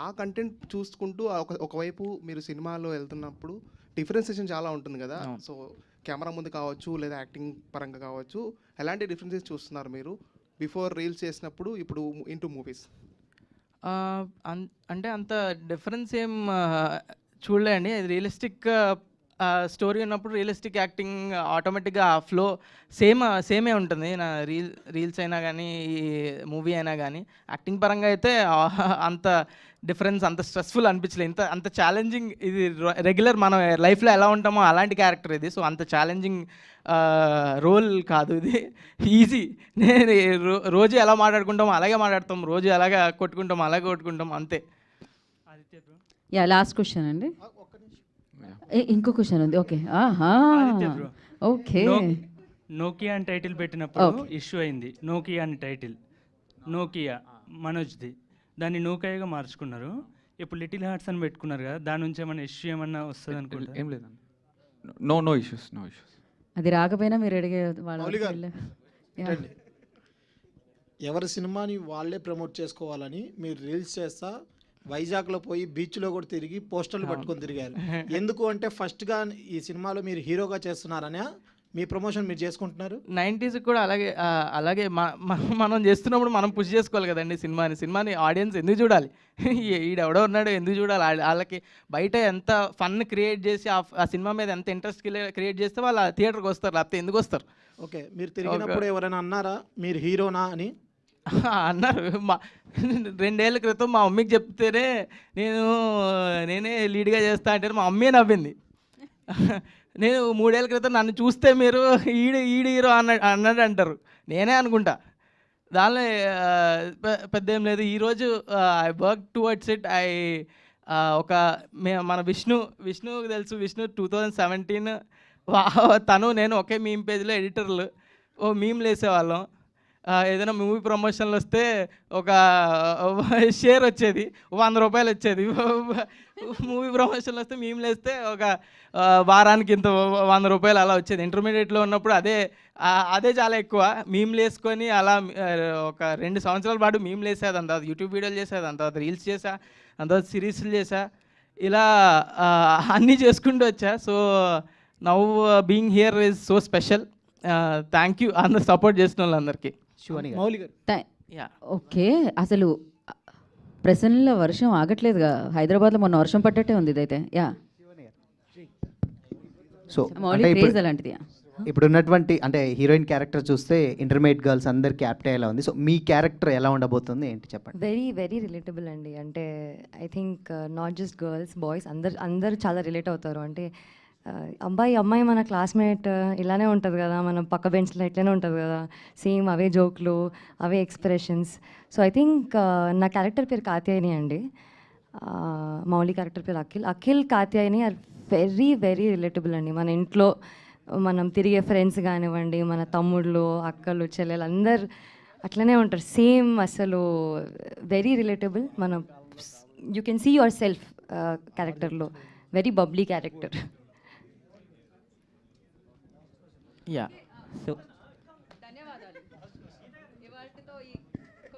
ఆ కంటెంట్ చూసుకుంటూ ఒకవైపు మీరు సినిమాలో వెళ్తున్నప్పుడు డిఫరెన్సియేషన్ చాలా ఉంటుంది కదా. సో కెమెరా ముందు కావచ్చు లేదా యాక్టింగ్ పరంగా కావచ్చు, ఎలాంటి డిఫరెన్సెస్ చూస్తున్నారు మీరు బిఫోర్ రీల్స్ చేసినప్పుడు ఇప్పుడు ఇంటూ మూవీస్? అంటే అంత డిఫరెన్స్ ఏం చూడలేండి. అది రియలిస్టిక్ స్టోరీ ఉన్నప్పుడు రియలిస్టిక్ యాక్టింగ్ ఆటోమేటిక్గా ఆ ఫ్లో సేమే ఉంటుంది. నా రీల్స్ అయినా కానీ ఈ మూవీ అయినా కానీ యాక్టింగ్ పరంగా అయితే అంత డిఫరెన్స్ అంత స్ట్రెస్ఫుల్ అనిపించలేదు. అంత ఛాలెంజింగ్ ఇది రెగ్యులర్ మనం లైఫ్లో ఎలా ఉంటామో అలాంటి క్యారెక్టర్ ఇది. సో అంత ఛాలెంజింగ్ రోల్ కాదు ఇది, ఈజీ. నేను రోజు ఎలా మాట్లాడుకుంటామో అలాగే మాట్లాడతాం, రోజు ఎలాగ కొట్టుకుంటాం అలాగే కొట్టుకుంటాం, అంతే. యా లాస్ట్ క్వశ్చన్ అండి. ఇంకో క్వశ్చన్ ఉంది. Okay okay. నోకియా అని టైటిల్ పెట్టినప్పుడు ఇష్యూ అయింది. నోకియా అని టైటిల్, నోకియా మనోజ్ది, దాన్ని నోకియాగా మార్చుకున్నారు. ఇప్పుడు లిటిల్ హార్ట్స్ అని పెట్టుకున్నారు కదా, దాని నుంచి ఏమైనా ఇష్యూ ఏమన్నా వస్తుంది అనుకుంటా? ఏం లేదండి, నో ఇష్యూస్. అది రాకపోయినా మీరు అడిగే ఎవరి సినిమాని వాళ్ళే ప్రమోట్ చేసుకోవాలని మీరు రీల్స్ చేస్తా వైజాగ్లో పోయి బీచ్లో కూడా తిరిగి పోస్టర్లు పట్టుకొని తిరిగారు. ఎందుకు అంటే ఫస్ట్గా ఈ సినిమాలో మీరు హీరోగా చేస్తున్నారనే మీ ప్రమోషన్ మీరు చేసుకుంటున్నారు. 90s కూడా అలాగే మనం చేస్తున్నప్పుడు మనం పుష్ చేసుకోవాలి కదండి సినిమాని ఆడియన్స్ ఎందుకు చూడాలి? ఈడెవడో ఉన్నాడు ఎందుకు చూడాలి? వాళ్ళకి బయట ఎంత ఫన్ క్రియేట్ చేసి ఆ సినిమా మీద ఎంత ఇంట్రెస్ట్ క్రియేట్ చేస్తే వాళ్ళు థియేటర్కి వస్తారు, లేకపోతే ఎందుకు వస్తారు? ఓకే, మీరు తిరిగినప్పుడు ఎవరైనా అన్నారా మీరు హీరోనా అని? అన్నారు. 2 ఏళ్ల క్రితం మా మమ్మీకి చెప్తేనే నేనే లీడ్గా చేస్తా అంటే మా అమ్మే నవ్వింది. నేను 3 ఏళ్ల క్రితం నన్ను చూస్తే మీరు ఈడు హీరో అన్నాడు అంటారు, నేనే అనుకుంటా. దానిలో పెద్ద ఏం లేదు. ఈరోజు ఐ వర్క్ టువర్డ్స్ ఇట్. మన విష్ణుకి తెలుసు, విష్ణు 2017 తను నేను ఒకే మీమ్ పేజ్లో ఎడిటర్లు మీమ్లు వేసేవాళ్ళం. ఏదైనా మూవీ ప్రమోషన్లు వస్తే ఒక షేర్ వచ్చేది, 100 రూపాయలు వచ్చేది. మూవీ ప్రమోషన్లు వస్తే మీమ్లు వేస్తే ఒక వారానికి ఇంత 100 రూపాయలు అలా వచ్చేది. ఇంటర్మీడియట్లో ఉన్నప్పుడు అదే చాలా ఎక్కువ. మీమ్లు వేసుకొని అలా ఒక 2 సంవత్సరాల పాటు మీమ్లు వేసేది. దాని తర్వాత యూట్యూబ్ వీడియోలు చేసేది, దాని తర్వాత రీల్స్ చేసా, దాని తర్వాత సిరీస్లు చేసా, ఇలా అన్నీ చేసుకుంటూ వచ్చా. So now being here is so special. Thank you అందరు సపోర్ట్ చేసిన వాళ్ళందరికీ. మౌలి గారు. ఓకే, అసలు ప్రసన్నలో వర్షం ఆగట్లేదుగా. హైదరాబాద్లో మొన్న వర్షం పడ్డట్టే ఉంది ఇదైతే. యా, సో మౌలి అంటే క్రేజ్ అలాంటిది. ఇప్పుడు ఉన్నటువంటి అంటే హీరోయిన్ క్యారెక్టర్ చూస్తే ఇంటర్మీడియట్ గర్ల్స్ అందరికి యాప్ట్ అయ్యేలా ఉంది. సో మీ క్యారెక్టర్ ఎలా ఉండబోతుంది ఏంటి చెప్పండి. వెరీ వెరీ రిలేటబుల్ అండి. అంటే I think not just girls, boys అందరు చాలా రిలేట్ అవుతారు. అంటే అమ్మాయి మన క్లాస్మేట్ ఇలానే ఉంటుంది కదా, మన పక్క బెంచ్లో ఇట్లానే ఉంటుంది కదా, సేమ్ అవే జోక్లు, అవే ఎక్స్ప్రెషన్స్. సో ఐ థింక్ నా క్యారెక్టర్ పేరు కాత్యాయని అండి. మౌలి క్యారెక్టర్ పేరు Akhil Katyayani are very very relatable అండి. మన ఇంట్లో మనం తిరిగే ఫ్రెండ్స్ కానివ్వండి, మన తమ్ముళ్ళు, అక్కలు, చెల్లెలు అందరు అట్లనే ఉంటారు. సేమ్, అసలు వెరీ రిలేటబుల్. మనం you can see yourself క్యారెక్టర్లో. Very bubbly character. Yeah, so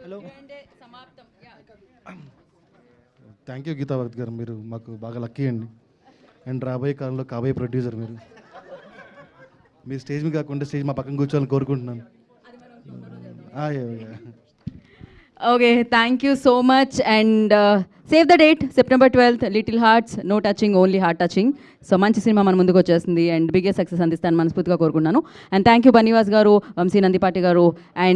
hello, thank you Geetha Bharat గారు, మీరు మాకు బాగా లక్కీ అండి. అండ్ రాబోయే కాలంలో కాబోయే ప్రొడ్యూసర్ మీరు. మీరు స్టేజ్ మీద కాకుండా స్టేజ్ మా పక్కన కూర్చోవాలని కోరుకుంటున్నాను. Okay, thank you so much. And save the date, September 12th, Little Hearts, no touching, only heart touching. So మంచి సినిమా మన ముందుకు వచ్చేస్తుంది అండ్ బిగ్గెస్ట్ సక్సెస్ అందిస్తాను మనస్ఫూర్తిగా కోరుకుంటున్నాను. అండ్ థ్యాంక్ యూ బన్నీవాస్ గారు, వంశీ నందిపాటి గారు, అండ్